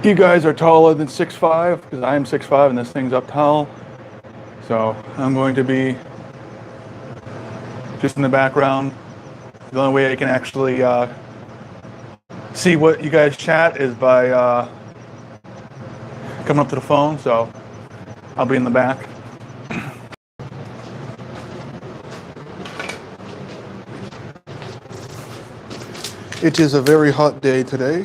You guys are taller than 6'5", because I am 6'5", and this thing's up tall. So I'm going to be just in the background. The only way I can actually see what you guys chat is by coming up to the phone, so I'll be in the back. It is a very hot day today.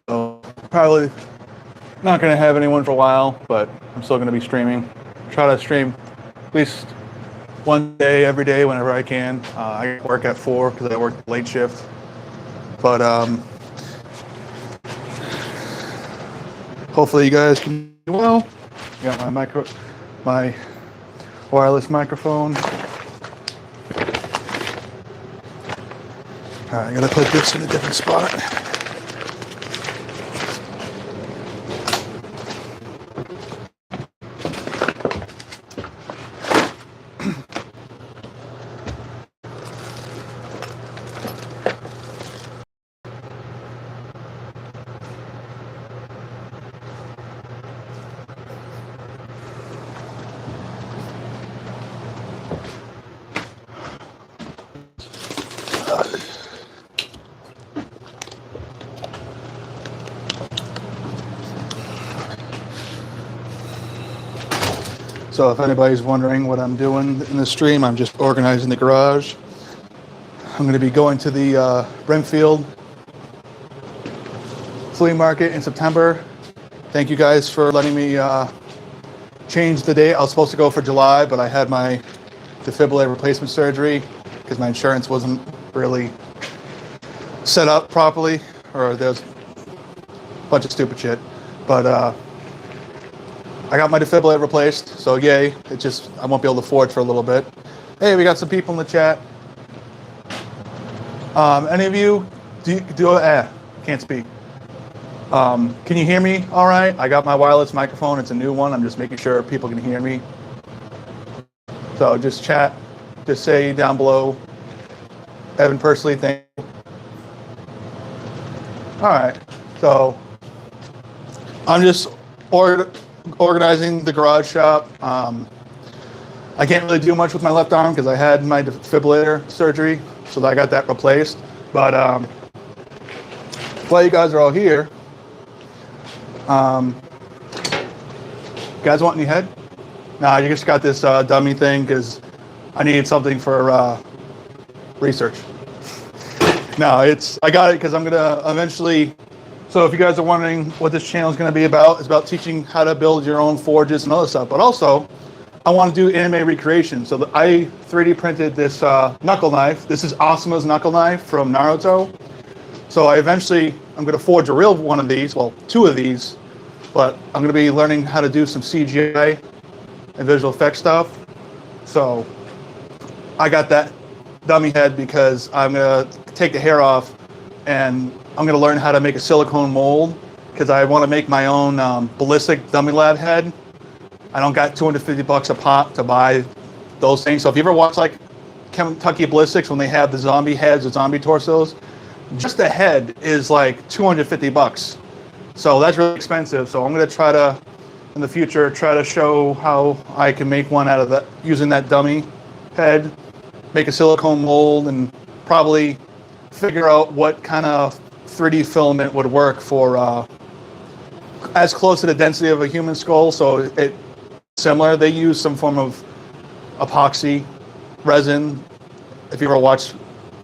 So probably not going to have anyone for a while, but I'm still going to be streaming. Try to stream at least one day every day whenever I can. I work at 4 because I work late shift. But hopefully you guys can do well. Got my wireless microphone. All right, I gotta put this in a different spot. So if anybody's wondering what I'm doing in the stream, I'm just organizing the garage. I'm going to be going to the Brimfield flea market in September. Thank you guys for letting me change the date. I was supposed to go for July, but I had my defibrillator replacement surgery because my insurance wasn't really set up properly, or there's a bunch of stupid shit. But I got my defibrillator replaced, so yay. I won't be able to forge for a little bit. Hey, we got some people in the chat. Any of you can't speak. Can you hear me all right? I got my wireless microphone. It's a new one. I'm just making sure people can hear me. So just chat. Just say down below. Evan Persley, thank you. All right. So I'm just organizing the garage shop. I can't really do much with my left arm because I had my defibrillator surgery, so I got that replaced. But while you guys are all here, you guys want any head? Nah, you just got this dummy thing because I needed something for research. No, I got it because I'm gonna eventually. So if you guys are wondering what this channel is going to be about, it's about teaching how to build your own forges and other stuff. But also, I want to do anime recreation. So I 3D printed this knuckle knife. This is Asuma's knuckle knife from Naruto. So I'm going to forge a real one of these, well, 2 of these. But I'm going to be learning how to do some CGI and visual effects stuff. So I got that dummy head because I'm going to take the hair off and I'm going to learn how to make a silicone mold because I want to make my own ballistic dummy lab head. I don't got $250 a pop to buy those things. So if you ever watch like Kentucky Ballistics when they have the zombie heads or zombie torsos, just the head is like $250. So that's really expensive. So I'm going to try to, in the future, try to show how I can make one out of that using that dummy head, make a silicone mold, and probably figure out what kind of 3D filament would work for as close to the density of a human skull. So it's similar. They use some form of epoxy resin. If you ever watch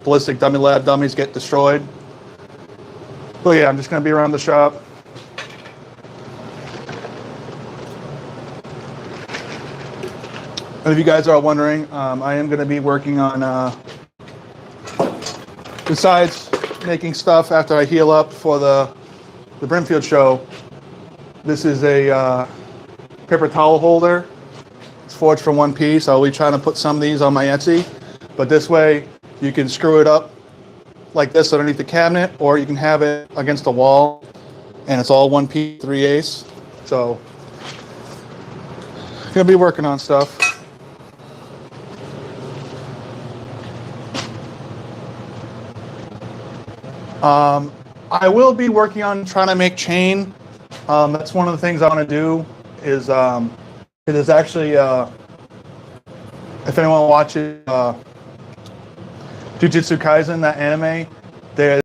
ballistic dummy lab dummies get destroyed. But yeah, I'm just going to be around the shop. And if you guys are wondering, I am going to be working on, besides making stuff after I heal up for the Brimfield show, This is a paper towel holder. It's forged from one piece. I'll be trying to put some of these on my Etsy, but this way you can screw it up like this underneath the cabinet, or you can have it against the wall, and it's all one piece, 3/8. So, gonna be working on stuff. I will be working on trying to make chain. That's one of the things I want to do. Is it is actually if anyone watches Jujutsu Kaisen, that anime, there's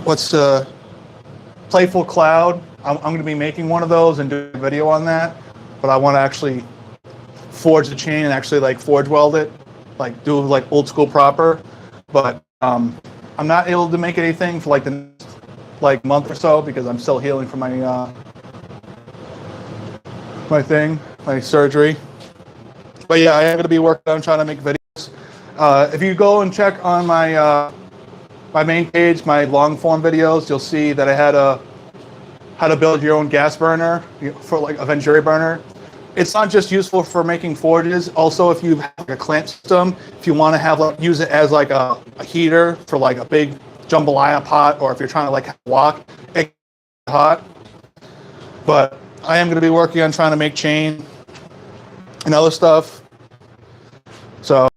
what's Playful Cloud. I'm going to be making one of those and do a video on that, but I want to actually forge the chain and actually like forge weld it, like do like old school proper. But I'm not able to make anything for like the next like month or so because I'm still healing from my my surgery. But yeah, I am going to be working on trying to make videos. If you go and check on my my main page, my long form videos, you'll see that I had a how to build your own gas burner for like a Venturi burner. It's not just useful for making forges. Also, if you have like a clamp system, if you want to have like use it as like a heater for like a big jambalaya pot, or if you're trying to like wok, it's hot. But I am going to be working on trying to make chain and other stuff. So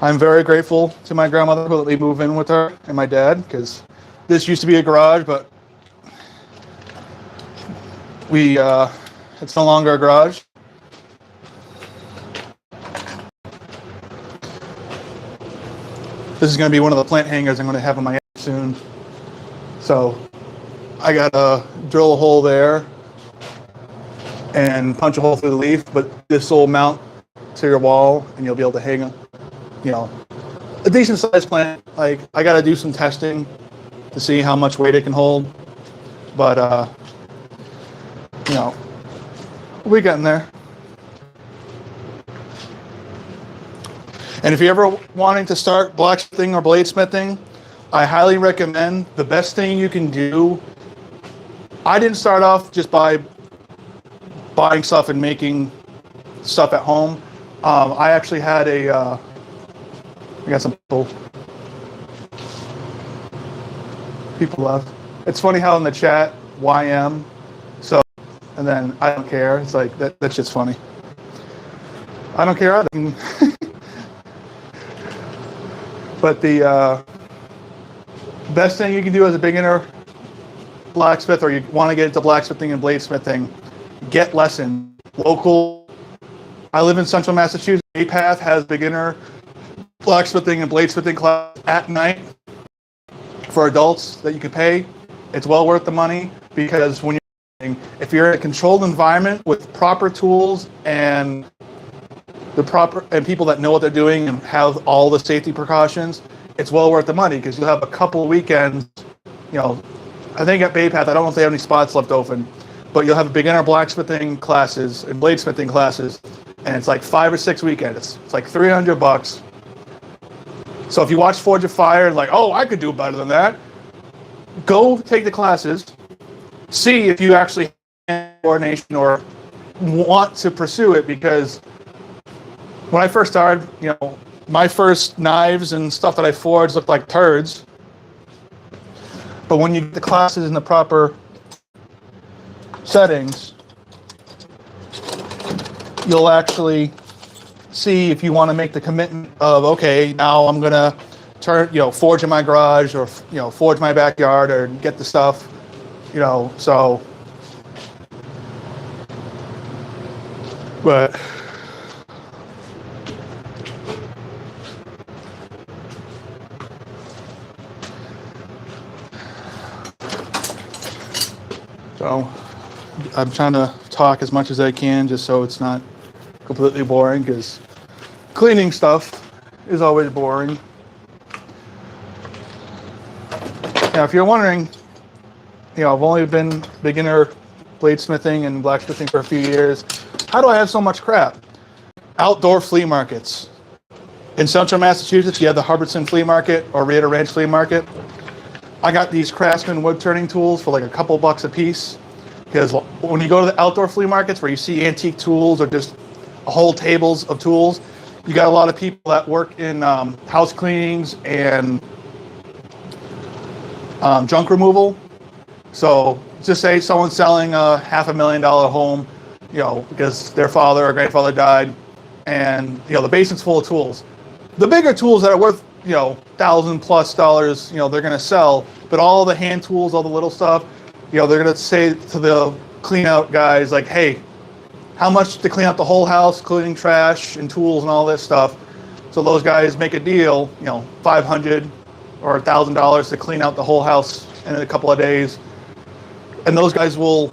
I'm very grateful to my grandmother who let me move in with her and my dad, because this used to be a garage, but it's no longer a garage. This is going to be one of the plant hangers I'm going to have in my attic soon. So I got to drill a hole there and punch a hole through the leaf, but this will mount to your wall and you'll be able to hang, a decent sized plant. Like, I got to do some testing to see how much weight it can hold, but we're getting there. And if you're ever wanting to start blacksmithing or bladesmithing, I highly recommend, the best thing you can do. I didn't start off just by buying stuff and making stuff at home. I actually had I got some people left. It's funny how in the chat, YM, so, and then I don't care. It's like, that's just funny. I don't care either. But the best thing you can do as a beginner blacksmith, or you want to get into blacksmithing and bladesmithing, get lessons. Local. I live in Central Massachusetts. APATH has beginner blacksmithing and bladesmithing class at night for adults that you could pay. It's well worth the money, because when if you're in a controlled environment with proper tools and people that know what they're doing and have all the safety precautions, it's well worth the money, because you'll have a couple of weekends. I think at APATH, I don't know if they have any spots left open, but you'll have beginner blacksmithing classes and bladesmithing classes, and it's like 5 or 6 weekends. It's like $300. So if you watch Forge of Fire and like, oh, I could do better than that, go take the classes, see if you actually have coordination or want to pursue it. Because when I first started, my first knives and stuff that I forged looked like turds. But when you get the classes in the proper settings, you'll actually see if you want to make the commitment of, okay, now I'm gonna forge in my garage, or forge my backyard, or get the stuff, so. But so I'm trying to talk as much as I can, just so it's not completely boring, because cleaning stuff is always boring. Now, if you're wondering, I've only been beginner bladesmithing and blacksmithing for a few years. How do I have so much crap? Outdoor flea markets. In Central Massachusetts, you have the Hubbardson Flea Market or Raider Ranch Flea Market. I got these Craftsman wood turning tools for like a couple bucks a piece. Because when you go to the outdoor flea markets where you see antique tools or just whole tables of tools, you got a lot of people that work in house cleanings and junk removal. So just say someone's selling a $500,000 home, you know, because their father or grandfather died, and you know the basement's full of tools. The bigger tools that are worth, you know, $1,000+, you know, they're gonna sell. But all the hand tools, all the little stuff, you know, they're gonna say to the clean out guys like, hey, how much to clean out the whole house, including trash and tools and all this stuff. So those guys make a deal, you know, $500 or $1,000 to clean out the whole house in a couple of days. And those guys will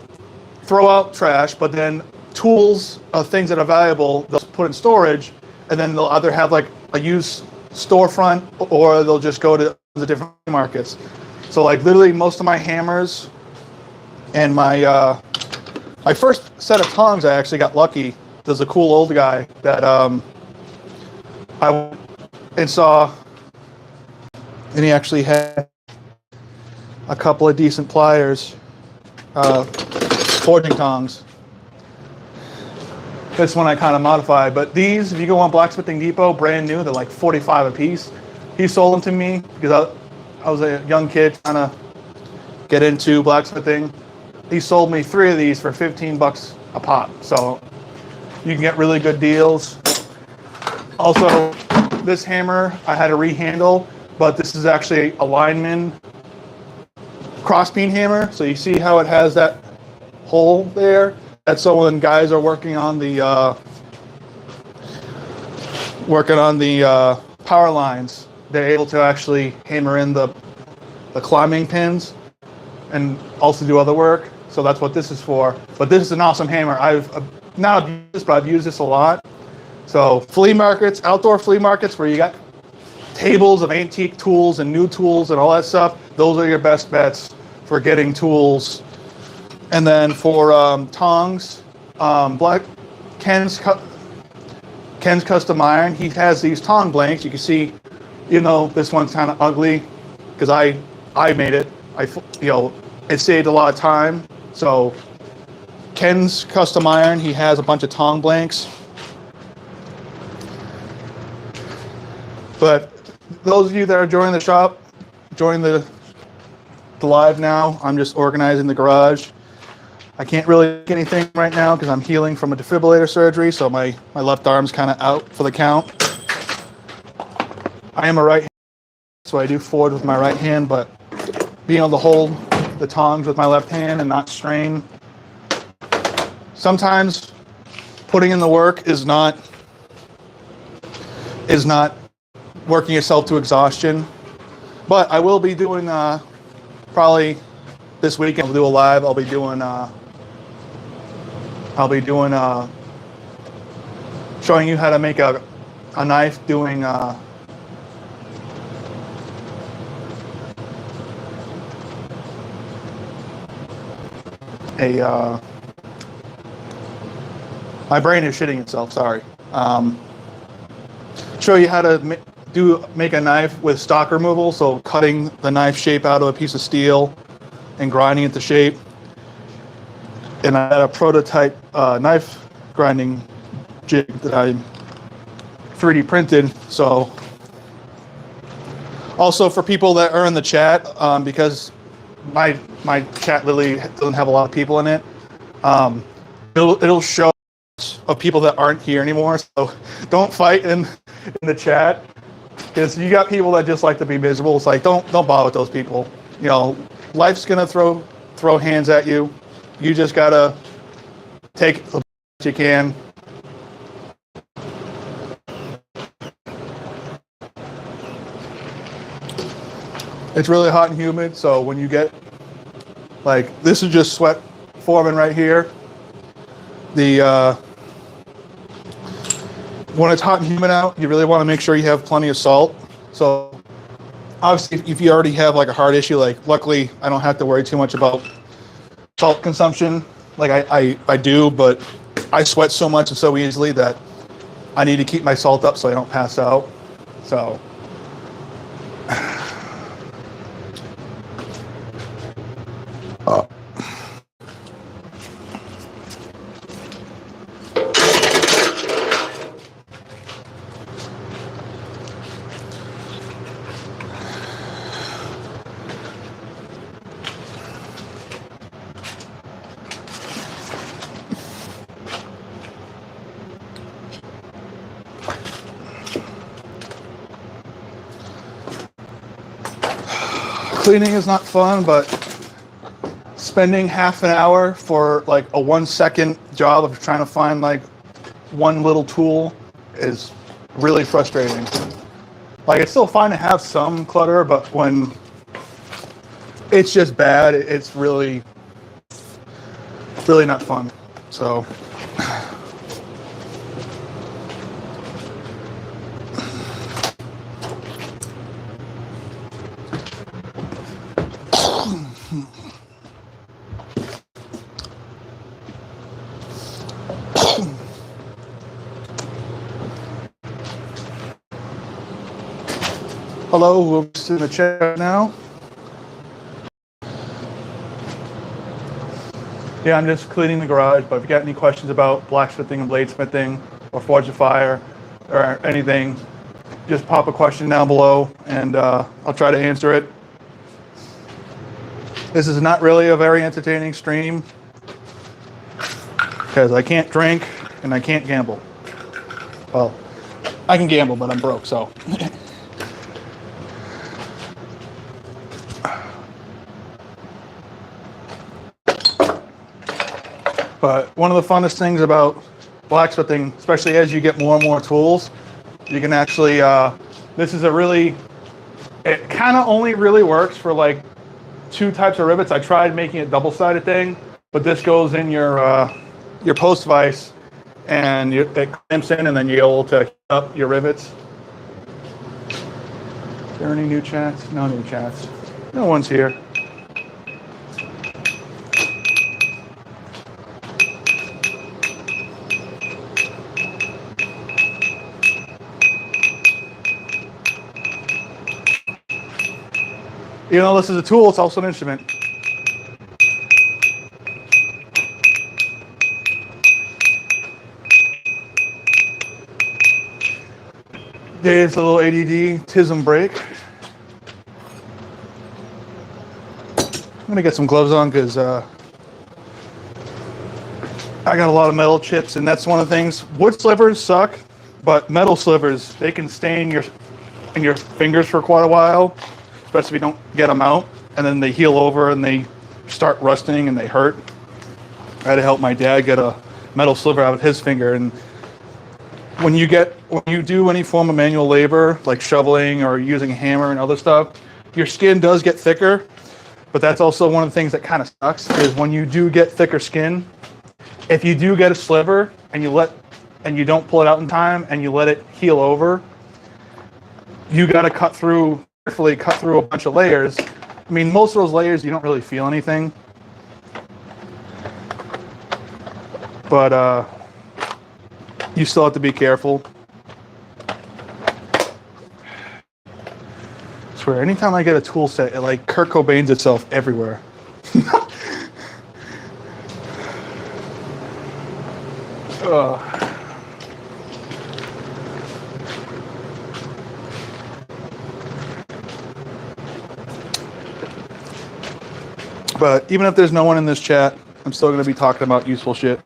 throw out trash, but then tools, things that are valuable, they'll put in storage, and then they'll either have like a used storefront or they'll just go to the different markets. So like literally most of my hammers and my my first set of tongs, I actually got lucky. There's a cool old guy that I went and saw, and he actually had a couple of decent pliers, forging tongs. This one I kind of modified, but these, if you go on Blacksmithing Depot, brand new, they're like $45 a piece. He sold them to me because I was a young kid trying to get into blacksmithing. He sold me 3 of these for $15 a pop, so you can get really good deals. Also, this hammer I had to rehandle, but this is actually a lineman crossbeam hammer. So you see how it has that hole there? That's so when guys are working on the power lines, they're able to actually hammer in the climbing pins and also do other work. So that's what this is for. But this is an awesome hammer. I've not used this, but I've used this a lot. So flea markets, outdoor flea markets where you got tables of antique tools and new tools and all that stuff, those are your best bets for getting tools. And then for tongs, Ken's Custom Iron, he has these tong blanks. You can see, you know, this one's kind of ugly because I made it. You know, it saved a lot of time. So Ken's Custom Iron, he has a bunch of tong blanks. But those of you that are joining the shop, join the live now. I'm just organizing the garage. I can't really make anything right now because I'm healing from a defibrillator surgery, so my left arm's kind of out for the count. I am a right hand, so I do forward with my right hand, but being able to hold the tongs with my left hand and not strain. Sometimes putting in the work is not working yourself to exhaustion, but I will be doing probably this weekend. I'll do a live. I'll be doing showing you how to make a knife, doing my brain is shitting itself, sorry. Show you how to make a knife with stock removal, so cutting the knife shape out of a piece of steel and grinding it to shape. And I had a prototype knife grinding jig that I 3D printed. So also for people that are in the chat, because my chat literally doesn't have a lot of people in it, it'll show of people that aren't here anymore. So don't fight in the chat, because you got people that just like to be miserable. It's like don't bother with those people. You know, life's gonna throw hands at you. You just gotta take the best you can. It's really hot and humid, so when you get, like, this is just sweat forming right here. When it's hot and humid out, you really want to make sure you have plenty of salt. So obviously, if you already have like a heart issue, like luckily I don't have to worry too much about salt consumption. Like I do, but I sweat so much and so easily that I need to keep my salt up so I don't pass out. So cleaning is not fun, but spending half an hour for like a 1 second job of trying to find like one little tool is really frustrating. Like, it's still fine to have some clutter, but when it's just bad, it's really not fun. So hello, who's in the chat now? Yeah, I'm just cleaning the garage, but if you got any questions about blacksmithing and bladesmithing or forge of fire or anything, just pop a question down below and I'll try to answer it. This is not really a very entertaining stream because I can't drink and I can't gamble. Well, I can gamble, but I'm broke, so. But one of the funnest things about blacksmithing, especially as you get more and more tools, you can actually, this is a really, it kind of only really works for like 2 types of rivets. I tried making it double-sided thing, but this goes in your post vise and it clamps in and then you're able to heat up your rivets. Is there any new chats? No new chats. No one's here. You know, this is a tool, it's also an instrument. There's a little ADD TISM break. I'm gonna get some gloves on because I got a lot of metal chips, and that's one of the things. Wood slivers suck, but metal slivers, they can stay in your fingers for quite a while, especially if you don't get them out, and then they heal over and they start rusting and they hurt. I had to help my dad get a metal sliver out of his finger, and when you do any form of manual labor, like shoveling or using a hammer and other stuff, your skin does get thicker, but that's also one of the things that kind of sucks, is when you do get thicker skin, if you do get a sliver and you don't pull it out in time and you let it heal over, you got to carefully cut through a bunch of layers. I mean, most of those layers you don't really feel anything, but you still have to be careful. I swear, anytime I get a tool set, it like Kurt Cobain's itself everywhere. But even if there's no one in this chat, I'm still going to be talking about useful shit.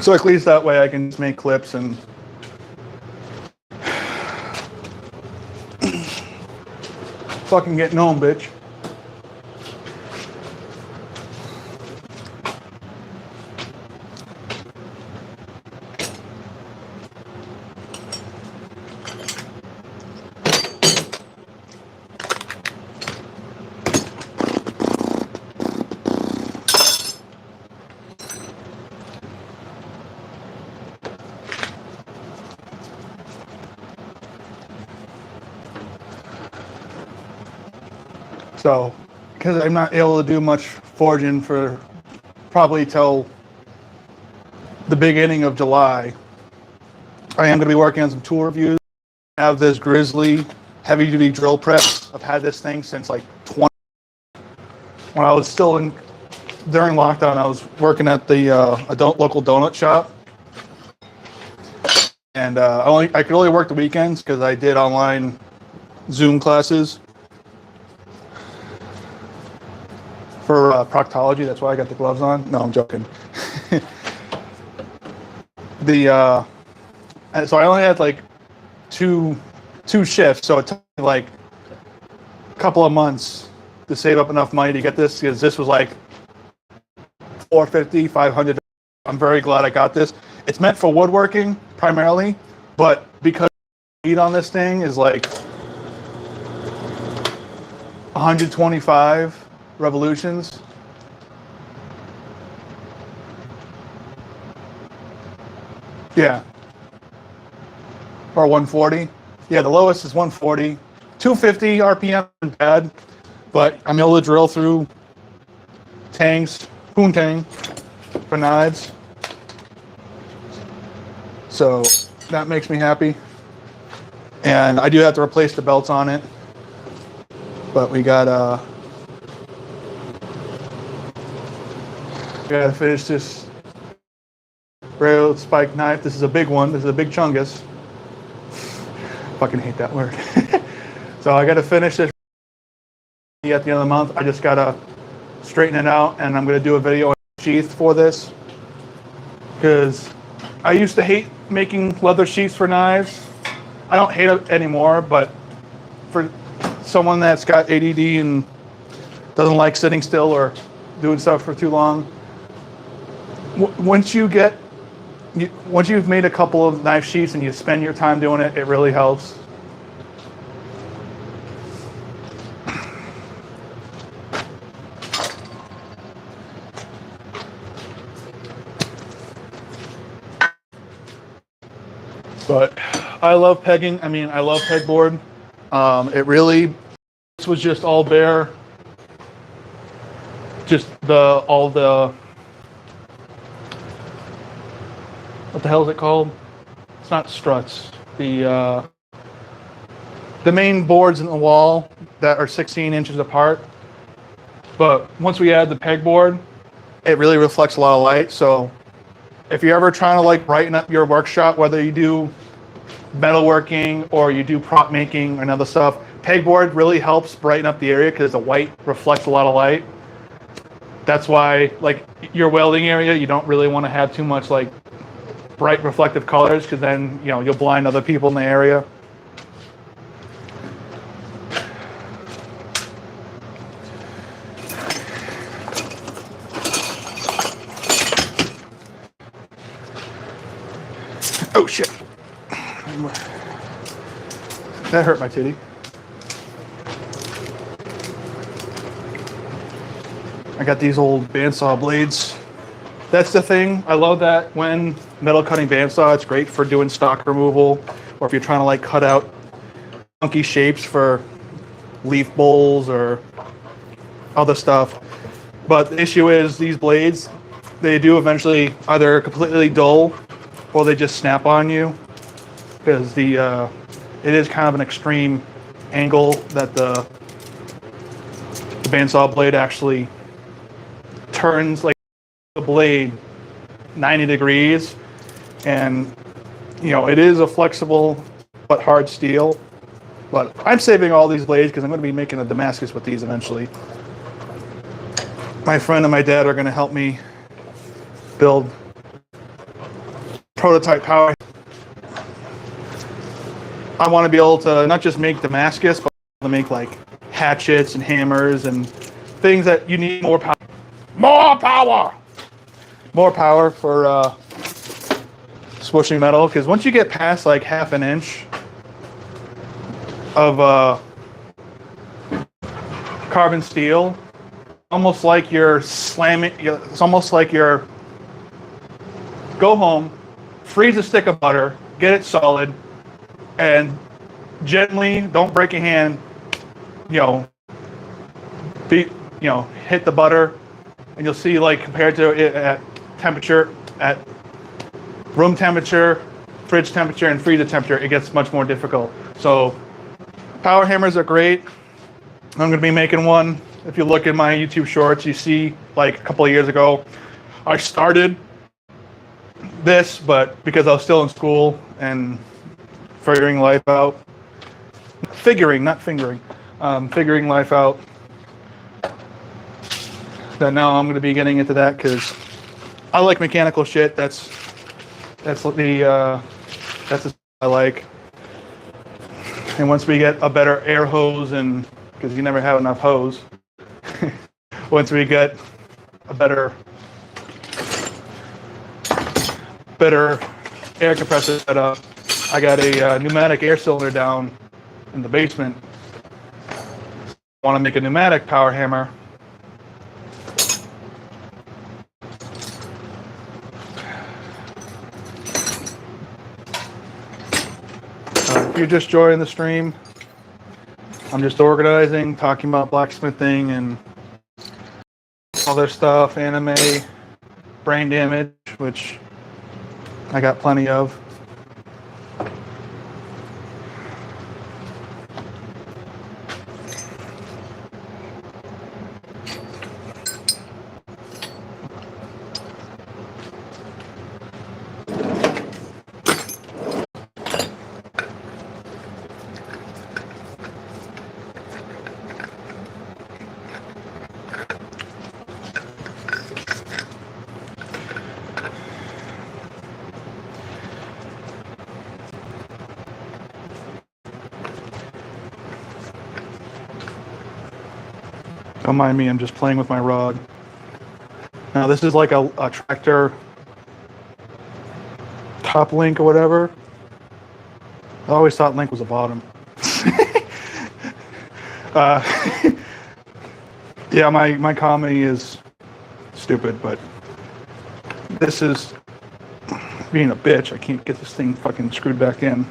So at least that way I can just make clips and fucking getting home, bitch. So, because I'm not able to do much forging for probably till the beginning of July, I am going to be working on some tool reviews. I have this Grizzly heavy-duty drill press. I've had this thing since like 20. When I was still during lockdown, I was working at the local donut shop, and I could only work the weekends because I did online Zoom classes for proctology. That's why I got the gloves on. No, I'm joking. So I only had like two shifts, so it took me like a couple of months to save up enough money to get this, because this was like $450, $500. I'm very glad I got this. It's meant for woodworking primarily, but because the speed on this thing is like 125 revolutions. Yeah. Or 140. Yeah, the lowest is 140. 250 RPM isn't bad, but I'm able to drill through tangs, poontang for knives. So that makes me happy. And I do have to replace the belts on it. But we gotta finish this rail spike knife. This is a big one. This is a big chungus. Fucking hate that word. So I gotta finish this at the end of the month. I just gotta straighten it out, and I'm gonna do a video on sheath for this, because I used to hate making leather sheaths for knives. I don't hate it anymore, but for someone that's got ADD and doesn't like sitting still or doing stuff for too long, once you've made a couple of knife sheaths and you spend your time doing it, it really helps. But I love pegging. I mean, I love pegboard. This was just all bare. Just all the, what the hell is it called? It's not struts. The main boards in the wall that are 16 inches apart. But once we add the pegboard, it really reflects a lot of light. So if you're ever trying to like brighten up your workshop, whether you do metalworking or you do prop making and other stuff, pegboard really helps brighten up the area because the white reflects a lot of light. That's why, like, your welding area, you don't really want to have too much like bright reflective colors, because then, you know, you'll blind other people in the area. Oh shit. That hurt my titty. I got these old bandsaw blades. That's the thing. I love that when metal cutting bandsaw, it's great for doing stock removal, or if you're trying to like cut out funky shapes for leaf bowls or other stuff. But the issue is these blades, they do eventually either completely dull or they just snap on you, because it is kind of an extreme angle that the bandsaw blade actually turns like the blade 90 degrees, and you know, it is a flexible but hard steel. But I'm saving all these blades because I'm going to be making a Damascus with these eventually. My friend and my dad are going to help me build prototype power. I want to be able to not just make Damascus, but to make like hatchets and hammers and things that you need more power. More power! More power for swooshing metal, because once you get past like half an inch of carbon steel, almost like you're slamming, it's almost like you're, go home, freeze a stick of butter, get it solid, and gently, don't break your hand, hit the butter, and you'll see, like, compared to it at temperature, at room temperature, fridge temperature, and freezer temperature, it gets much more difficult. So power hammers are great. I'm going to be making one. If you look at my YouTube shorts, you see, like, a couple of years ago, I started this, but because I was still in school and figuring life out, figuring life out, that now I'm going to be getting into that because I like mechanical shit. That's the I like. And once we get a better air hose and because you never have enough hose. Once we get a better air compressor set up, I got a pneumatic air cylinder down in the basement. I want to make a pneumatic power hammer. If you're just joining the stream, I'm just organizing, talking about blacksmithing and other stuff, anime, brain damage, which I got plenty of. Don't mind me, I'm just playing with my rod. Now this is like a tractor top link or whatever. I always thought link was a bottom. Yeah, my comedy is stupid, but this is being a bitch. I can't get this thing fucking screwed back in.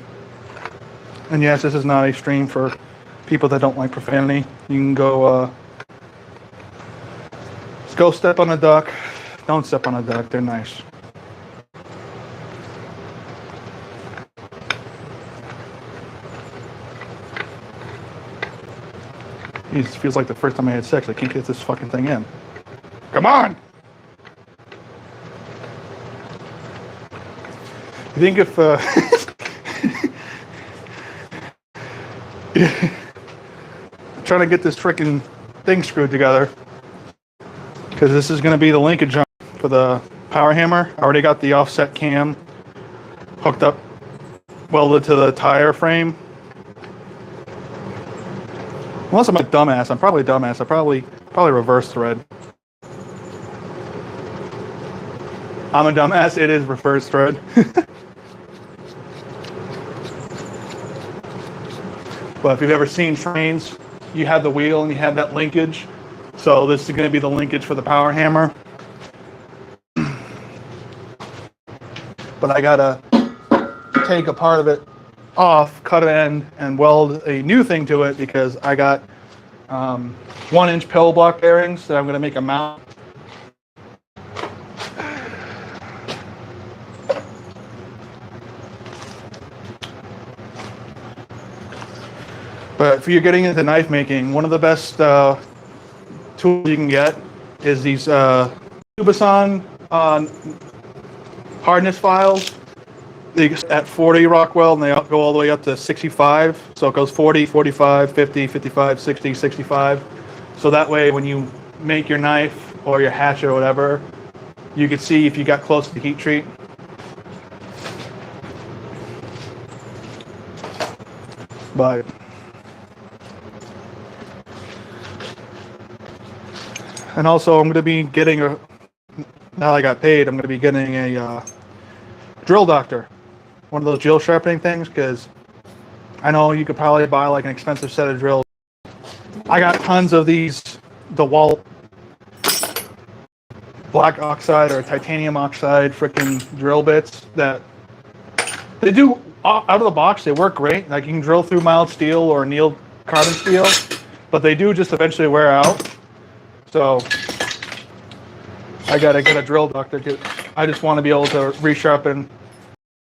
And yes, this is not a stream for people that don't like profanity. You can go go step on a duck. Don't step on a duck, they're nice. It feels like the first time I had sex. I can't get this fucking thing in. Come on! You think if trying to get this freaking thing screwed together, because this is going to be the linkage for the power hammer. I already got the offset cam hooked up, welded to the tire frame. Unless I'm a dumbass, I'm probably a dumbass. I probably reverse thread. I'm a dumbass. It is reverse thread. But if you've ever seen trains, you have the wheel and you have that linkage. So this is going to be the linkage for the power hammer. But I gotta take a part of it off, cut an end, and weld a new thing to it because I got 1-inch pillow block bearings that I'm going to make a mount. But if you're getting into knife making, one of the best tools you can get is these Tubuson hardness files. They get at 40 Rockwell, and they go all the way up to 65. So it goes 40, 45, 50, 55, 60, 65. So that way when you make your knife or your hatchet or whatever, you can see if you got close to the heat treat. But and also I'm going to be getting now that I got paid, I'm going to be getting a drill doctor. One of those drill sharpening things, because I know you could probably buy like an expensive set of drills. I got tons of these DeWalt black oxide or titanium oxide freaking drill bits that they do out of the box. They work great. Like you can drill through mild steel or annealed carbon steel, but they do just eventually wear out. So I gotta get a drill doctor. I just want to be able to resharpen.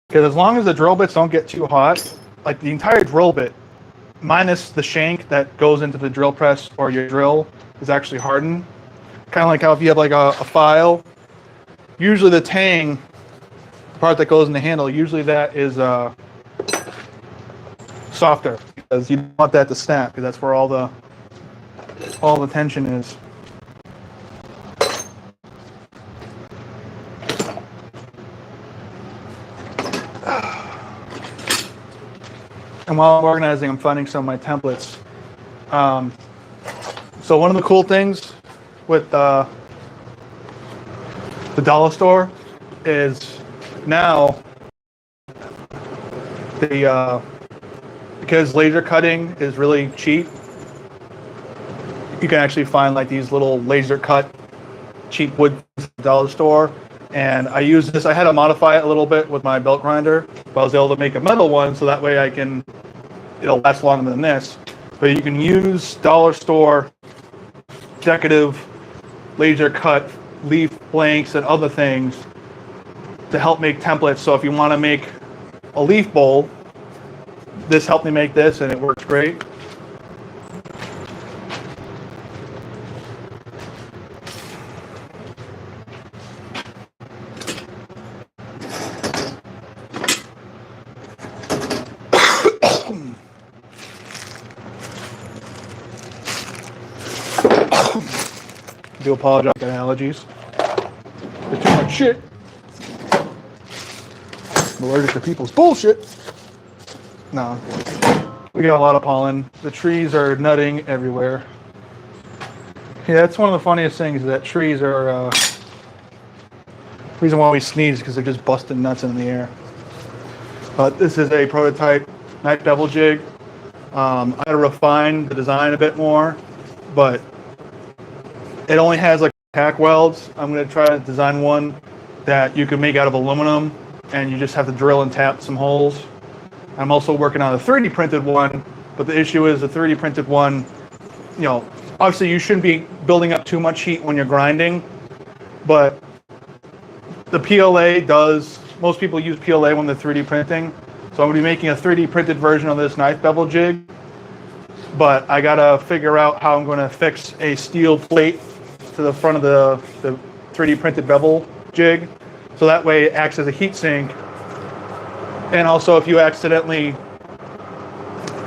Because as long as the drill bits don't get too hot, like the entire drill bit, minus the shank that goes into the drill press or your drill, is actually hardened. Kind of like how if you have like a file, usually the tang, the part that goes in the handle, usually that is softer because you don't want that to snap because that's where all the tension is. And while I'm organizing, I'm finding some of my templates. So one of the cool things with the dollar store is now the because laser cutting is really cheap. You can actually find like these little laser cut cheap wood at the dollar store. And I use this. I had to modify it a little bit with my belt grinder, but I was able to make a metal one so that way it'll last longer than this. But you can use dollar store decorative laser cut leaf blanks and other things to help make templates. So if you want to make a leaf bowl, this helped me make this and it works great. I do apologize for allergies. It's too much shit. I'm allergic to people's bullshit. No. We got a lot of pollen. The trees are nutting everywhere. Yeah, that's one of the funniest things, is that trees are reason why we sneeze, because they're just busting nuts in the air. This is a prototype knife bevel jig. I had to refine the design a bit more, but it only has like tack welds. I'm going to try to design one that you can make out of aluminum, and you just have to drill and tap some holes. I'm also working on a 3D printed one, but the issue is the 3D printed one, you know, obviously you shouldn't be building up too much heat when you're grinding, but the PLA does, most people use PLA when they're 3D printing. So I'm going to be making a 3D printed version of this knife bevel jig, but I got to figure out how I'm going to fix a steel plate to the front of the 3D printed bevel jig, so that way it acts as a heat sink. And also, if you accidentally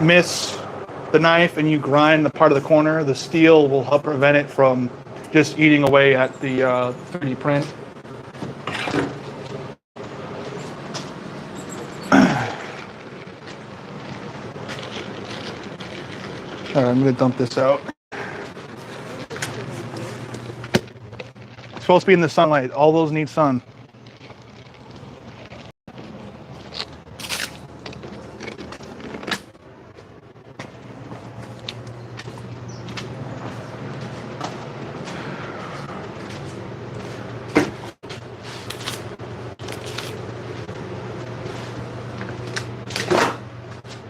miss the knife and you grind the part of the corner, the steel will help prevent it from just eating away at the 3D print. All right, I'm going to dump this out. It's supposed to be in the sunlight. All those need sun.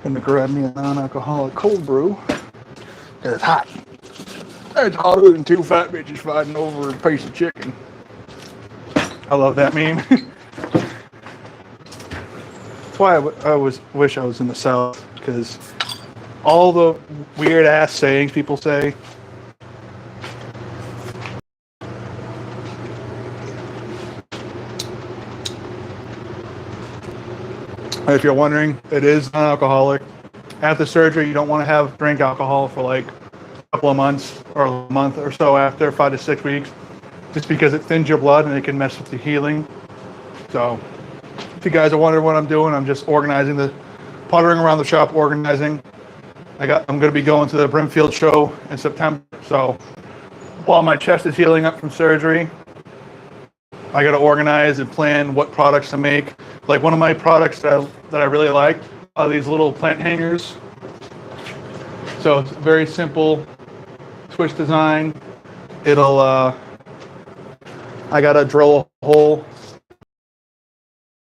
Gonna grab me a non-alcoholic cold brew. It's hot. It's hotter than two fat bitches fighting over a piece of chicken. I love that meme. That's why I wish I was in the South, because all the weird ass sayings people say. If you're wondering, it is non-alcoholic. After surgery, you don't want to drink alcohol for like a couple of months or a month or so after, 5 to 6 weeks, just because it thins your blood and it can mess with the healing. So if you guys are wondering what I'm doing, I'm just puttering around the shop, organizing. I'm going to be going to the Brimfield show in September. So while my chest is healing up from surgery, I got to organize and plan what products to make. Like one of my products that I really like are these little plant hangers. So it's very simple twist design. It'll, I got to drill a hole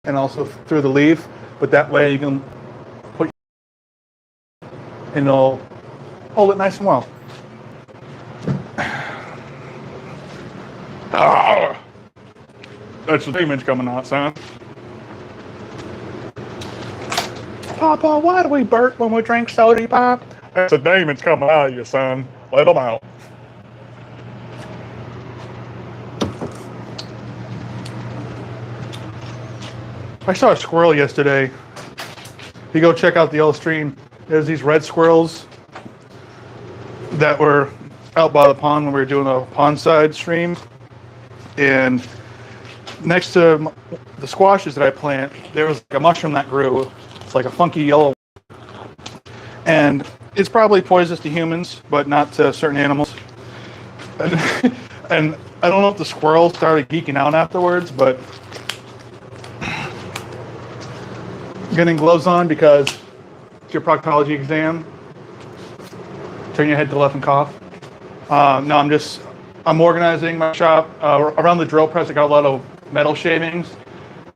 and also through the leaf, but that way you can put, and it'll hold it nice and well. Ah, that's the demons coming out, son. Papa, why do we burp when we drink soda pop? That's the demons coming out of you, son. Let them out. I saw a squirrel yesterday. If you go check out the old stream, there's these red squirrels that were out by the pond when we were doing a pond side stream. And next to the squashes that I plant, there was like a mushroom that grew. It's like a funky yellow. And it's probably poisonous to humans, but not to certain animals. And I don't know if the squirrels started geeking out afterwards, but getting gloves on because it's your proctology exam. Turn your head to the left and cough. No, I'm organizing my shop. Around the drill press, I got a lot of metal shavings,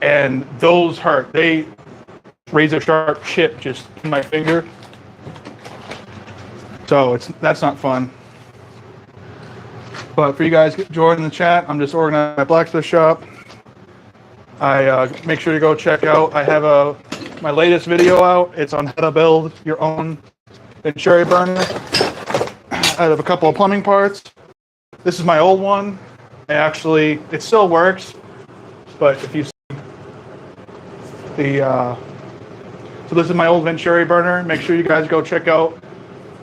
and those hurt. They razor sharp chip just in my finger. So that's not fun. But for you guys joining the chat, I'm just organizing my blacksmith shop. I make sure to go check out. I have my latest video out. It's on how to build your own Venturi burner out of a couple of plumbing parts. This is my old one. It still works, but if you see so this is my old Venturi burner. Make sure you guys go check out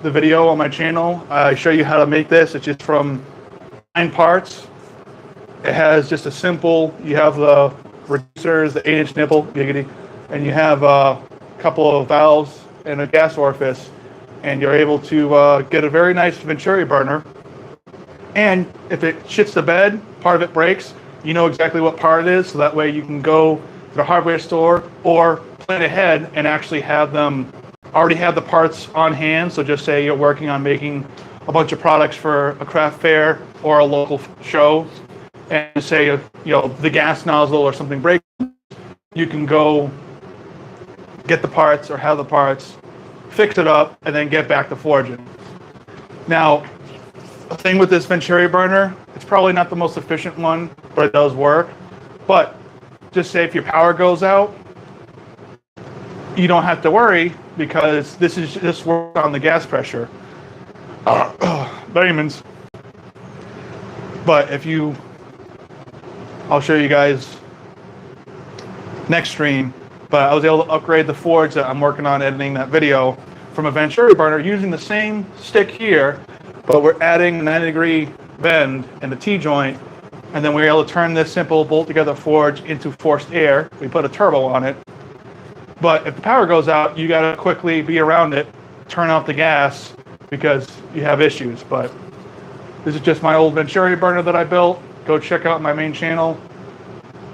the video on my channel. I show you how to make this. It's just from 9 parts. It has just a simple, you have the reducers, the 8-inch nipple, giggity, and you have a couple of valves and a gas orifice, and you're able to get a very nice Venturi burner. And if it shits the bed, part of it breaks, you know exactly what part it is, so that way you can go to the hardware store or plan ahead and actually already have the parts on hand. So just say you're working on making a bunch of products for a craft fair or a local show, and say the gas nozzle or something breaks, you can go get the parts or have the parts, fix it up, and then get back to forging. Now, the thing with this Venturi burner, it's probably not the most efficient one, but it does work. But just say if your power goes out, you don't have to worry because this works on the gas pressure. Diamonds. But I'll show you guys next stream, but I was able to upgrade the forge that I'm working on editing that video from a Venturi burner using the same stick here, but we're adding a 90-degree bend in the T-joint, and then we're able to turn this simple bolt-together forge into forced air. We put a turbo on it. But if the power goes out, you got to quickly be around it, turn off the gas, because you have issues. But this is just my old Venturi burner that I built. Go check out my main channel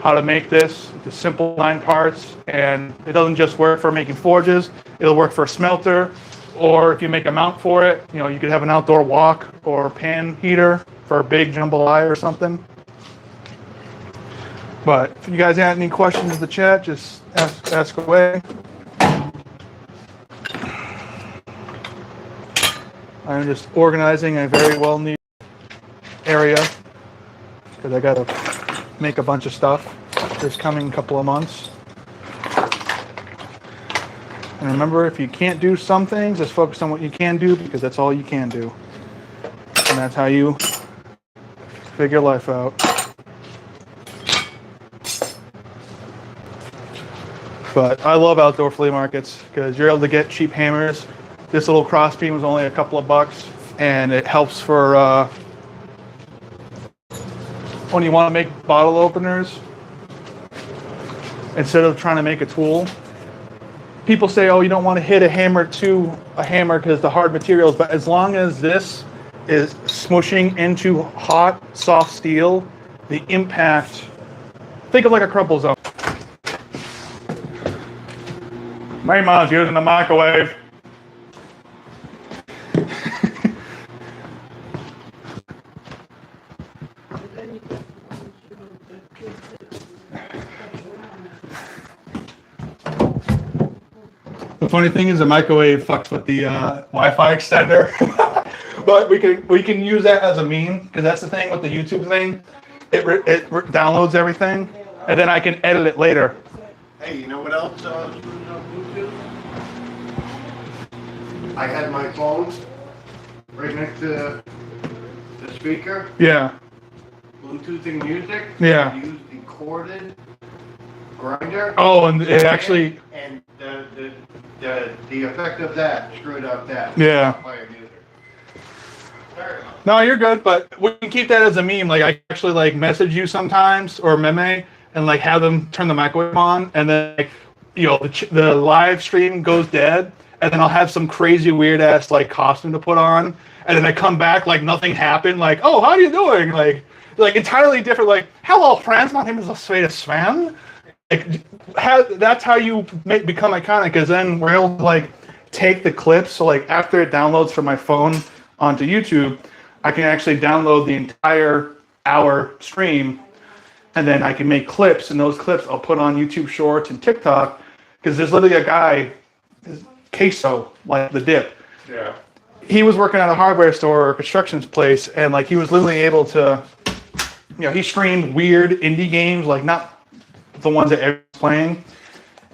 how to make this. It's simple 9 parts, and it doesn't just work for making forges. It'll work for a smelter, or if you make a mount for it, you could have an outdoor wok or pan heater for a big jambalaya or something. But if you guys have any questions in the chat, just ask away. I'm just organizing a very well-needed area because I got to make a bunch of stuff this coming couple of months. And remember, if you can't do some things, just focus on what you can do, because that's all you can do. And that's how you figure life out. But I love outdoor flea markets because you're able to get cheap hammers. This little crossbeam was only a couple of bucks, and it helps for when you want to make bottle openers instead of trying to make a tool. People say, oh, you don't want to hit a hammer to a hammer because the hard materials, but as long as this is smushing into hot, soft steel, the impact, think of like a crumple zone. My mom's using the microwave. The funny thing is the microwave fucks with the Wi-Fi extender, but we can use that as a meme, because that's the thing with the YouTube thing. It downloads everything, and then I can edit it later. Hey, you know what else was rooted on Bluetooth? I had my phone right next to the speaker. Yeah. Bluetoothing music. Yeah. I used the corded grinder. Oh, and it actually. And the effect of that screwed up that. Yeah. Player music. No, you're good, but we can keep that as a meme. Like, I actually like message you sometimes or meme and like have them turn the microwave on, and then the live stream goes dead, and then I'll have some crazy weird ass like costume to put on, and then I come back like nothing happened. Like, oh, how are you doing? Like entirely different. Like, hello, friends. My name is Sven. Like, that's how you become iconic. Because then we're able to like take the clips. So like after it downloads from my phone onto YouTube, I can actually download the entire hour stream, and then I can make clips. And those clips I'll put on YouTube Shorts and TikTok. Because there's literally a guy, Queso, like the dip. Yeah. He was working at a hardware store or construction place, and like he was literally able to, he streamed weird indie games, like not the ones that everyone's playing.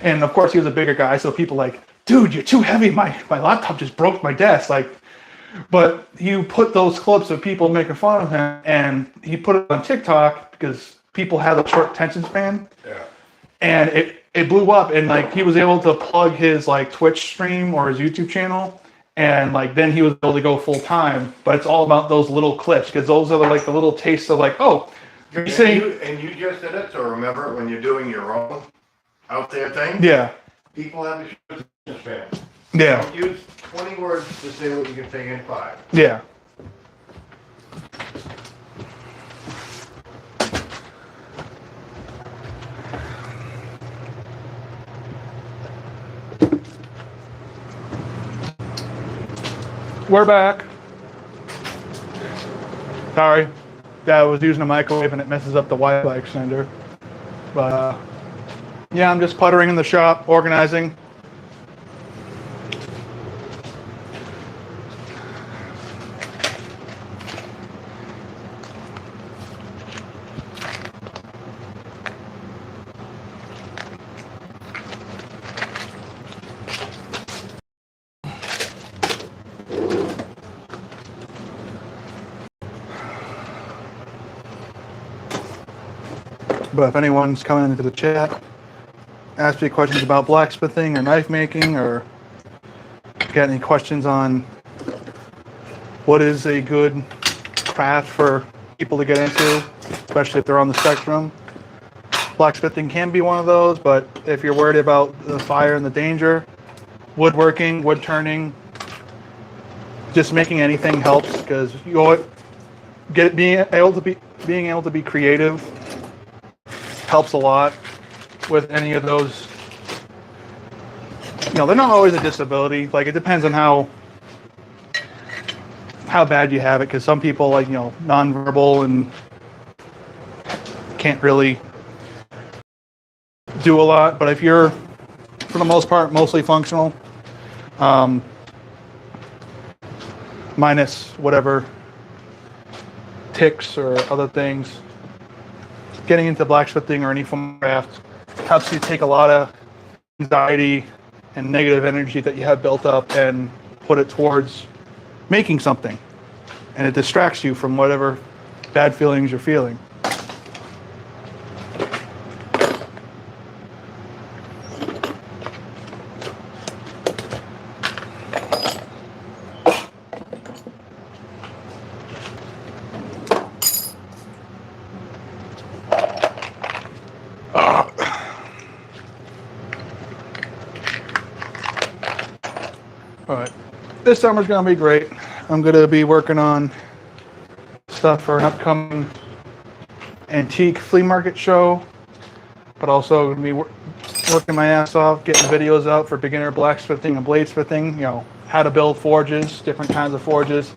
And of course, he was a bigger guy, so people like, dude, you're too heavy. My laptop just broke my desk. Like, but you put those clips of people making fun of him, and he put it on TikTok because people have a short attention span. Yeah. And it blew up, and like he was able to plug his like Twitch stream or his YouTube channel. And like then he was able to go full time, but it's all about those little clips because those are like the little tastes of like, oh, you're saying. And you just did it, so remember when you're doing your own out there thing. Yeah. People have a short attention span. Yeah. Don't use 20 words to say what you can say in 5. Yeah. We're back. Sorry, I was using a microwave and it messes up the Wi-Fi extender. But yeah, I'm just puttering in the shop, organizing. But if anyone's coming into the chat, ask me questions about blacksmithing or knife making, or got any questions on what is a good craft for people to get into, especially if they're on the spectrum. Blacksmithing can be one of those, but if you're worried about the fire and the danger, woodworking, wood turning, just making anything helps because being able to be creative helps a lot with any of those. They're not always a disability. Like it depends on how bad you have it. Because some people like nonverbal and can't really do a lot. But if you're, for the most part, mostly functional, minus whatever tics or other things. Getting into blacksmithing or any form of craft helps you take a lot of anxiety and negative energy that you have built up and put it towards making something. And it distracts you from whatever bad feelings you're feeling. Alright, this summer's going to be great. I'm going to be working on stuff for an upcoming antique flea market show, but also going to be working my ass off, getting videos out for beginner blacksmithing and bladesmithing, how to build forges, different kinds of forges,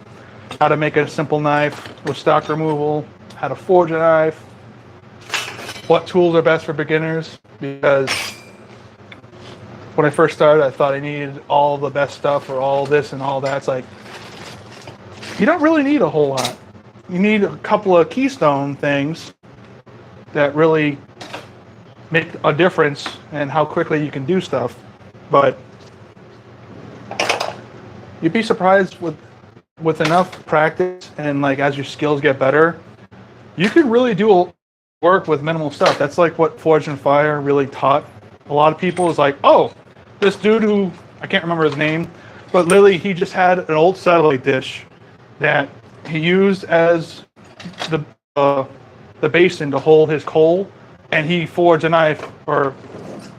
how to make a simple knife with stock removal, how to forge a knife, what tools are best for beginners, because when I first started, I thought I needed all the best stuff or all this and all that. It's like, you don't really need a whole lot. You need a couple of keystone things that really make a difference in how quickly you can do stuff. But you'd be surprised with enough practice and like as your skills get better, you can really do work with minimal stuff. That's like what Forge and Fire really taught a lot of people is like, oh, this dude who, I can't remember his name, but literally he just had an old satellite dish that he used as the basin to hold his coal, and he forged a knife or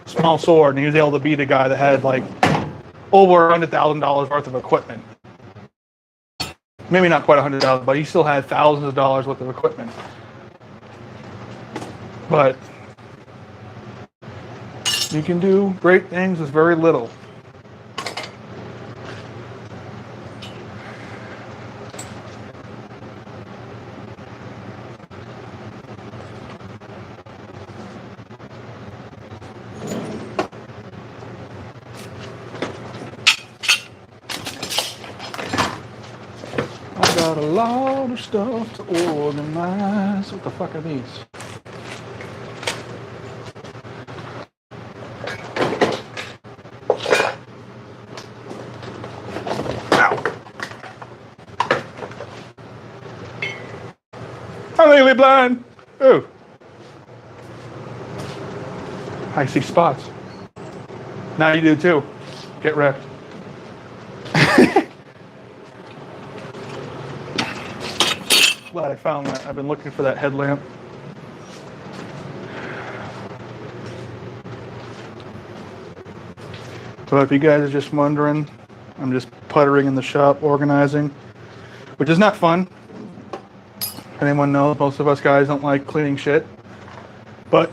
small sword, and he was able to beat a guy that had like over $100,000 worth of equipment. Maybe not quite 100,000, but he still had thousands of dollars worth of equipment. But you can do great things with very little. I got a lot of stuff to organize. What the fuck are these? I'm legally blind. Ooh. I see spots. Now you do too. Get wrecked. Glad I found that. I've been looking for that headlamp. So if you guys are just wondering, I'm just puttering in the shop, organizing, which is not fun. Anyone knows, most of us guys don't like cleaning shit, but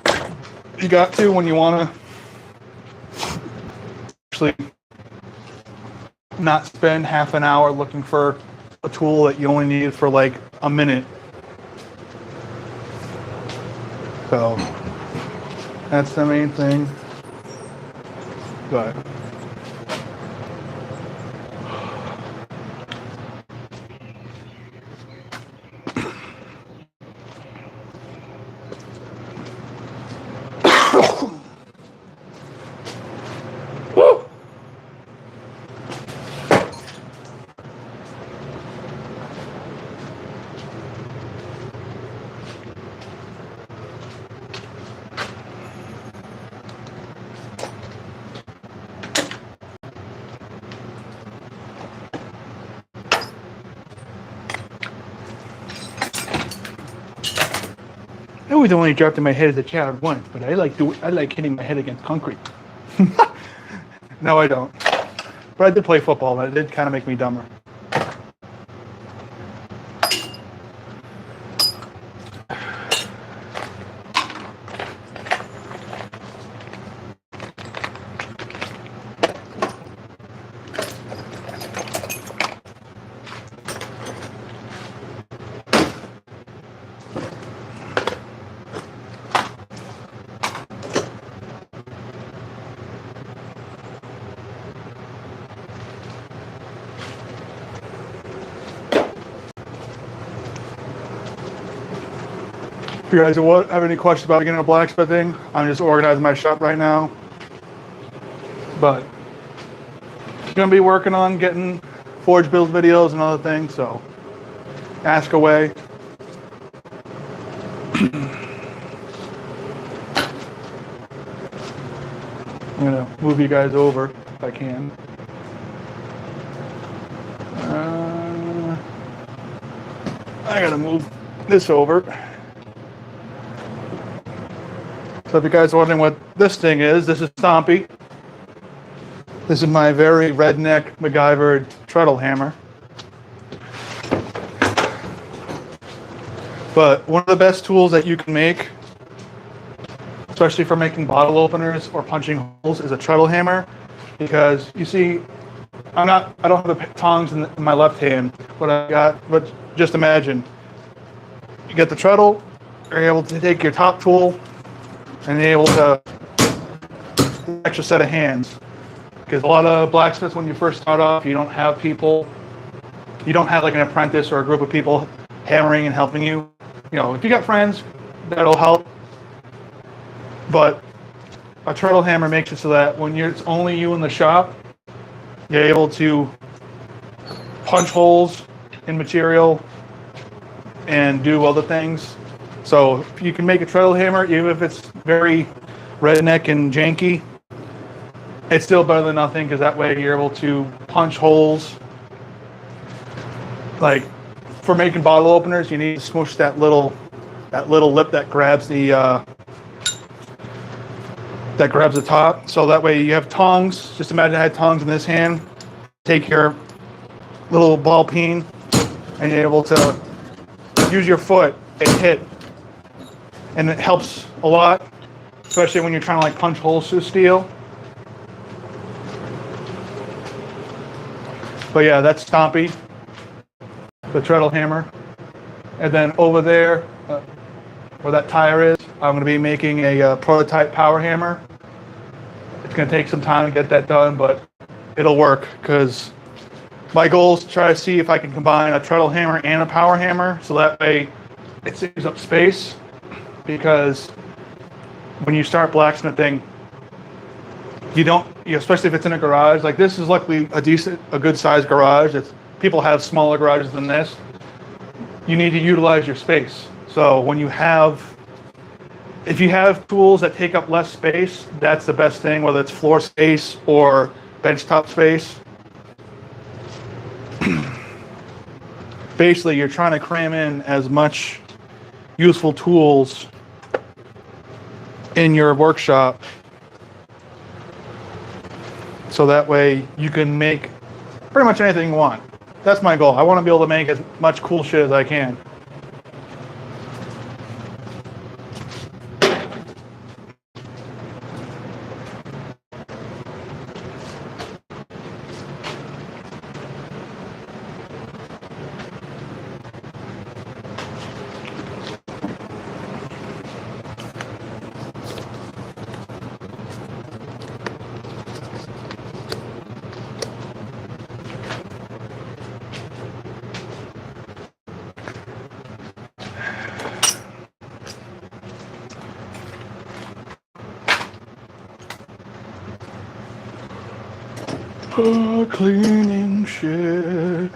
you got to when you want to actually not spend half an hour looking for a tool that you only need for like a minute. So that's the main thing. But I always only dropped in my head as a child once, but I like hitting my head against concrete. No, I don't. But I did play football, and it did kind of make me dumber. If you guys have any questions about beginning blacksmithing, I'm just organizing my shop right now. But I'm going to be working on getting forge build videos and other things, so ask away. I'm going to move you guys over if I can. I got to move this over. So if you guys are wondering what this thing is, this is Stompy. This is my very redneck MacGyvered treadle hammer. But one of the best tools that you can make, especially for making bottle openers or punching holes, is a treadle hammer. Because you see, I don't have the tongs in my left hand, but just imagine, you get the treadle, you're able to take your top tool, and able to extra set of hands, because a lot of blacksmiths, when you first start off, you don't have like an apprentice or a group of people hammering and helping you. You know, if you got friends, that'll help. But a treadle hammer makes it so that when it's only you in the shop, you're able to punch holes in material and do other things. So if you can make a treadle hammer, even if it's very redneck and janky, it's still better than nothing, because that way you're able to punch holes. Like for making bottle openers, you need to smoosh that little lip that grabs the that grabs the top. So that way you have tongs. Just imagine I had tongs in this hand. Take your little ball peen and you're able to use your foot and hit. And it helps a lot, especially when you're trying to like punch holes through steel. But yeah, that's Stompy, the treadle hammer. And then over there, where that tire is, I'm going to be making a prototype power hammer. It's going to take some time to get that done, but it'll work because my goal is to try to see if I can combine a treadle hammer and a power hammer, so that way it saves up space. Because when you start blacksmithing, you don't, especially if it's in a garage, like this is luckily a good sized garage. People have smaller garages than this. You need to utilize your space. So when if you have tools that take up less space, that's the best thing, whether it's floor space or benchtop space. Basically, you're trying to cram in as much useful tools in your workshop so that way you can make pretty much anything you want. That's my goal. I want to be able to make as much cool shit as I can. Cleaning shit.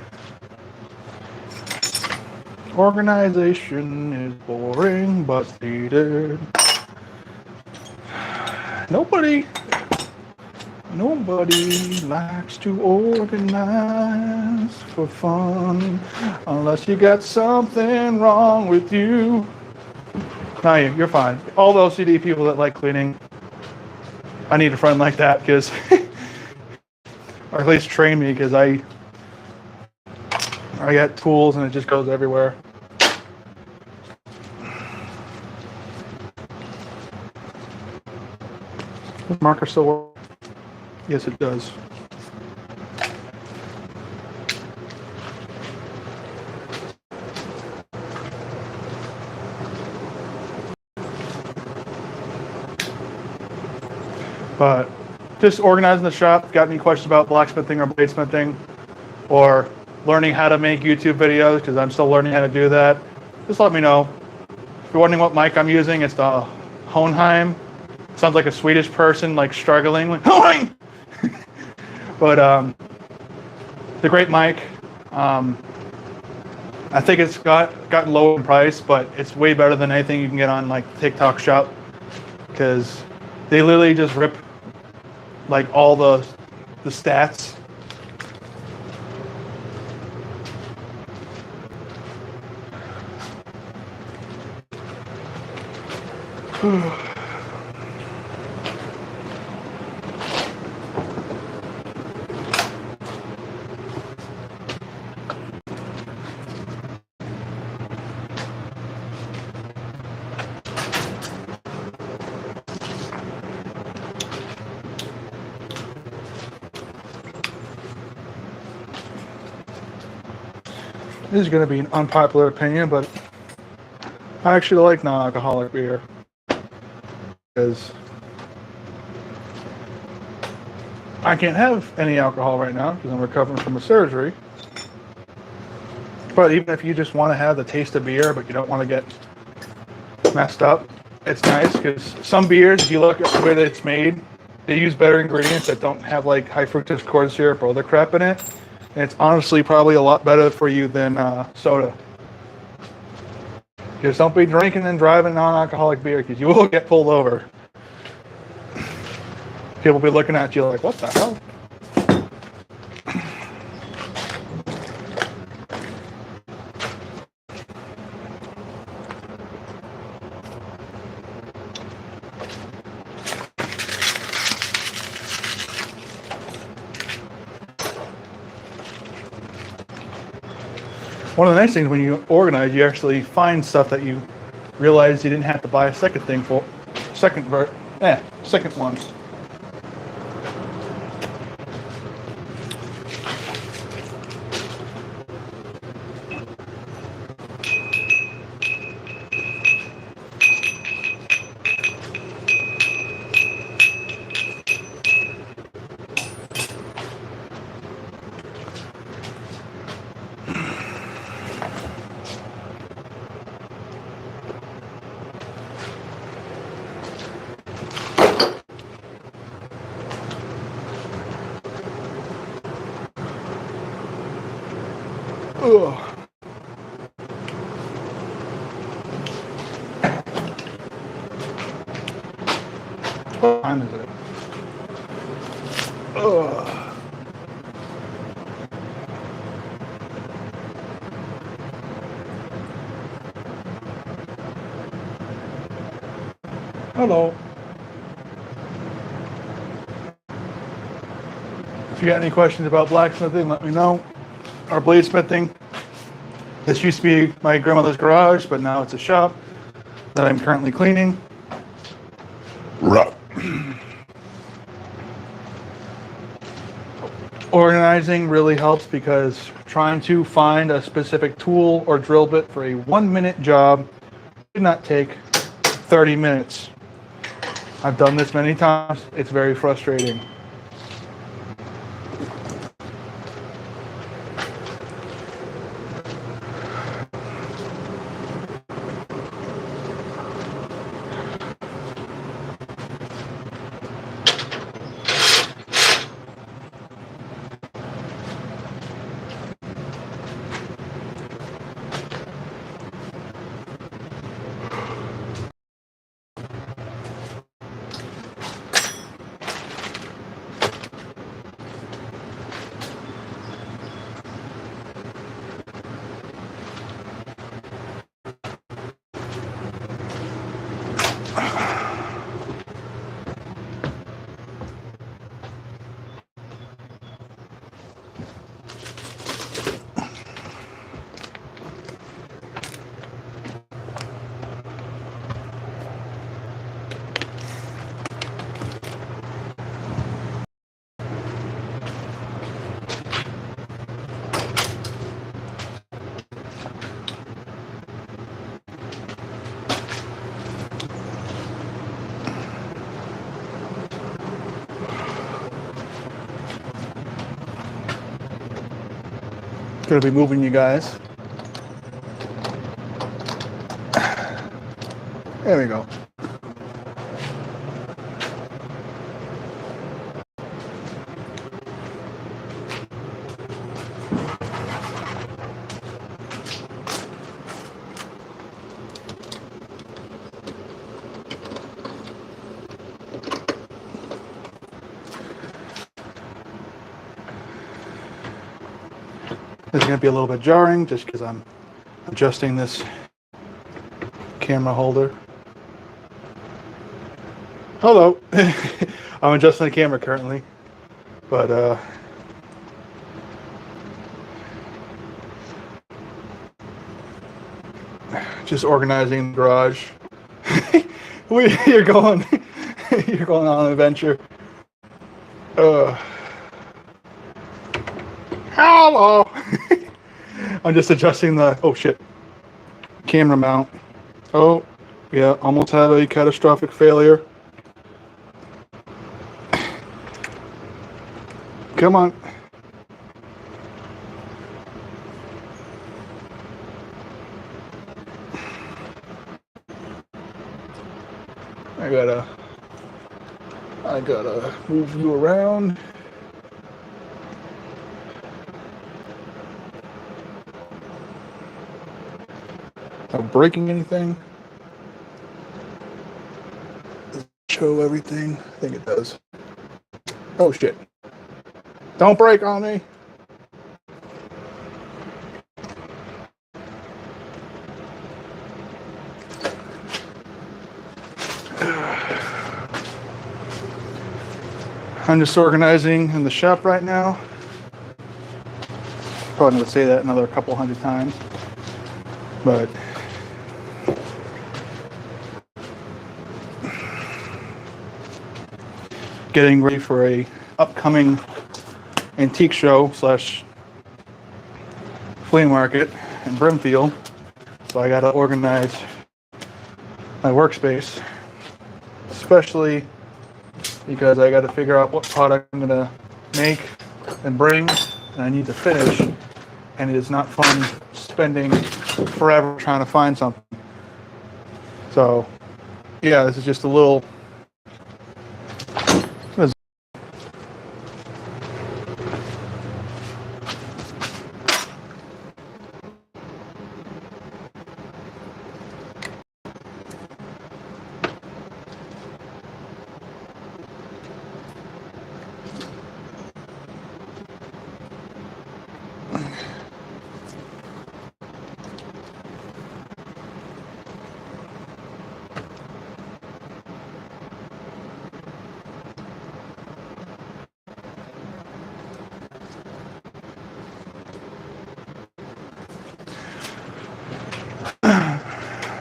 Organization is boring but needed. Nobody likes to organize for fun unless you got something wrong with you. No, you're fine. All the OCD people that like cleaning, I need a friend like that because or at least train me because I got tools and it just goes everywhere. Does marker still work? Yes, it does. But just organizing the shop. Got any questions about blacksmithing or bladesmithing, or learning how to make YouTube videos, because I'm still learning how to do that, just let me know. If you're wondering what mic I'm using, it's the Hohenheim. Sounds like a Swedish person like struggling with Hohenheim. But the great mic. I think it's gotten low in price, but it's way better than anything you can get on like TikTok Shop, because they literally just rip like all the stats. This is going to be an unpopular opinion, but I actually like non-alcoholic beer because I can't have any alcohol right now because I'm recovering from a surgery. But even if you just want to have the taste of beer, but you don't want to get messed up, it's nice because some beers, if you look at the way that it's made, they use better ingredients that don't have like high fructose corn syrup or other crap in it. And it's honestly probably a lot better for you than soda. Just don't be drinking and driving non-alcoholic beer because you will get pulled over. People will be looking at you like, what the hell? One of the nice things when you organize, you actually find stuff that you realize you didn't have to buy a second thing for. Second one. Ugh. What time is it? Ugh. Hello. If you got any questions about blacksmithing, let me know. Or bladesmithing. This used to be my grandmother's garage, but now it's a shop that I'm currently cleaning. Organizing really helps because trying to find a specific tool or drill bit for a 1-minute job should not take 30 minutes. I've done this many times. It's very frustrating. Gonna be moving you guys. There we go. This is going to be a little bit jarring just because I'm adjusting this camera holder. Hello. I'm adjusting the camera currently, but just organizing the garage. You're going on an adventure. Hello. I'm just adjusting the, oh shit, camera mount. Oh, yeah, almost had a catastrophic failure. Come on. I gotta move you around. Not breaking anything. Does it show everything? I think it does. Oh shit. Don't break on me. I'm just organizing in the shop right now. probably going to say that another couple hundred times. But getting ready for a upcoming antique show slash flea market in Brimfield. So I got to organize my workspace, especially because I got to figure out what product I'm going to make and bring, and I need to finish. And it is not fun spending forever trying to find something. So, yeah, this is just a little.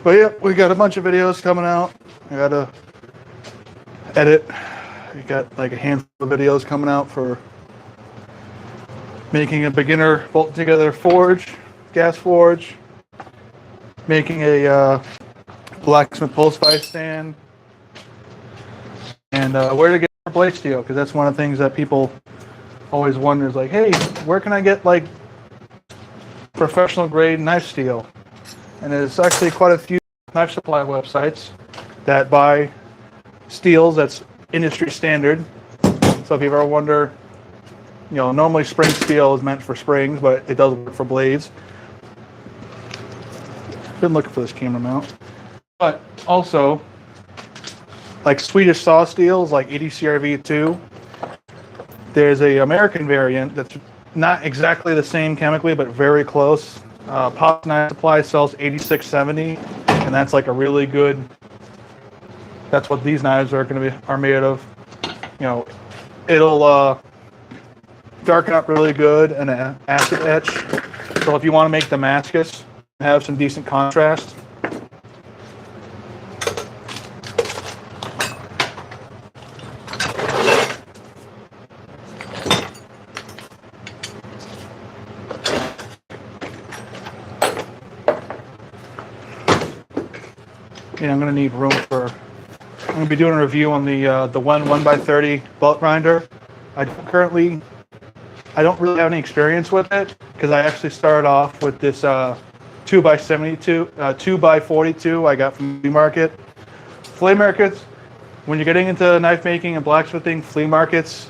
But yeah, we got a bunch of videos coming out. I gotta edit. We got like a handful of videos coming out for making a beginner bolt together forge, gas forge, making a blacksmith pulse five stand, and where to get blade steel, because that's one of the things that people always wonder is like, hey, where can I get like professional grade knife steel? And there's actually quite a few knife supply websites that buy steels that's industry standard. So if you ever wonder, you know, normally spring steel is meant for springs, but it does work for blades. Been looking for this camera mount. But also, like Swedish saw steels, like 80 CRV2, there's a American variant that's not exactly the same chemically, but very close. Pop Knife Supply sells 8670, and that's like a really good. That's what these knives are going to be made of. You know, it'll darken up really good and acid etch. So if you want to make Damascus, have some decent contrast. Yeah, I'm going to need room for. I'm going to be doing a review on the 1x30 belt grinder. I don't really have any experience with it because I actually started off with this 2x72, 2x42 I got from flea market. Flea markets, when you're getting into knife making and blacksmithing, flea markets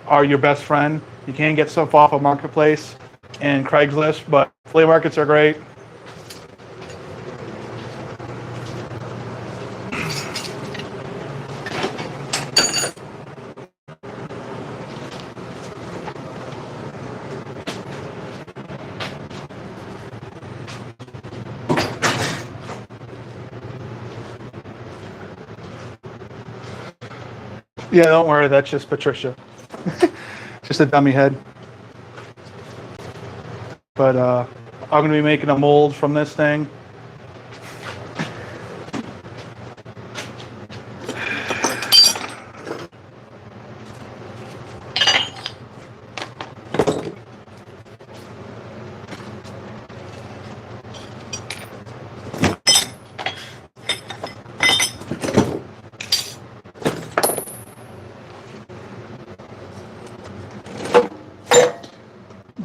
are your best friend. You can get stuff off of Marketplace and Craigslist, but flea markets are great. Yeah, don't worry, that's just Patricia. Just a dummy head. But I'm going to be making a mold from this thing.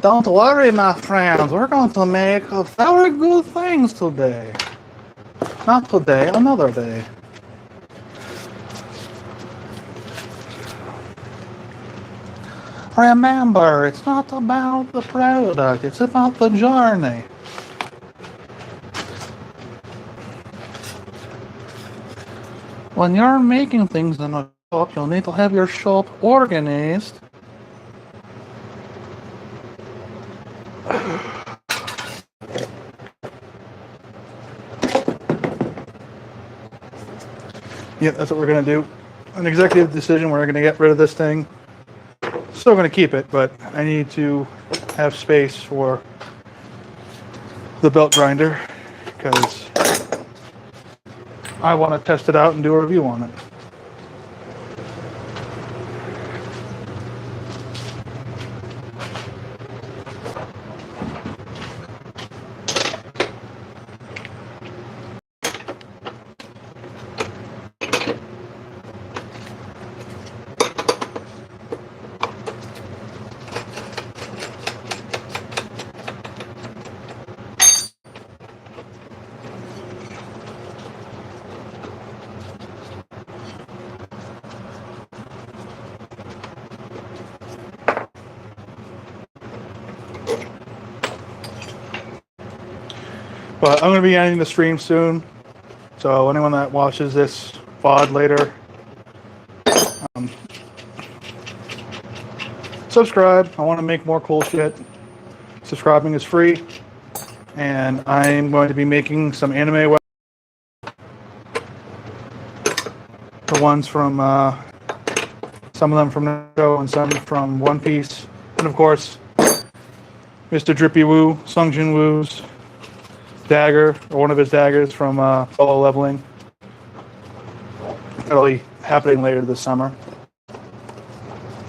Don't worry, my friends. We're going to make very good things today. Not today, another day. Remember, it's not about the product, it's about the journey. When you're making things in a shop, you'll need to have your shop organized. Yeah, that's what we're going to do. An executive decision, we're going to get rid of this thing. Still going to keep it, but I need to have space for the belt grinder because I want to test it out and do a review on it. But I'm going to be ending the stream soon, so anyone that watches this VOD later, subscribe. I want to make more cool shit. Subscribing is free, and I'm going to be making some anime the ones from some of them from Naruto and some from One Piece, and of course Mr. Drippy Woo, Sung Jin Woo's dagger, or one of his daggers from Solo Leveling. That'll be happening later this summer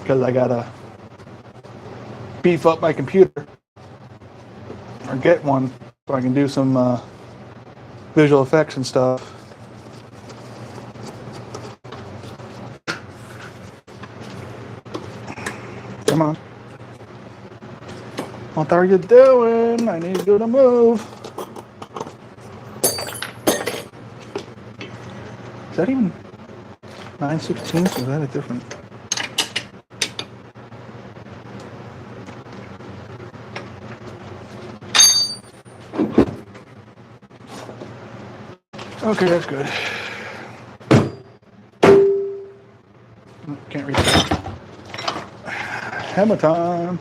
because I gotta beef up my computer or get one so I can do some visual effects and stuff. Come on. What are you doing? I need you to move. Is that even 9/16? Or is that a different? Okay, that's good. Can't read that. Hammer time.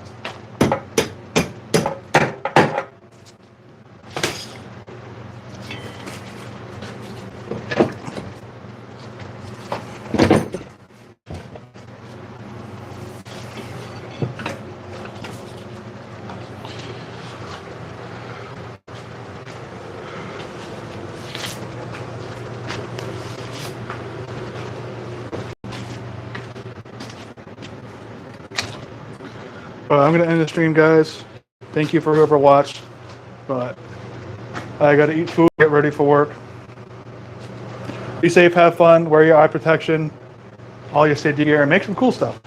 I'm going to end the stream, guys. Thank you for whoever watched. But I got to eat food, get ready for work. Be safe, have fun, wear your eye protection, all your safety gear, and make some cool stuff.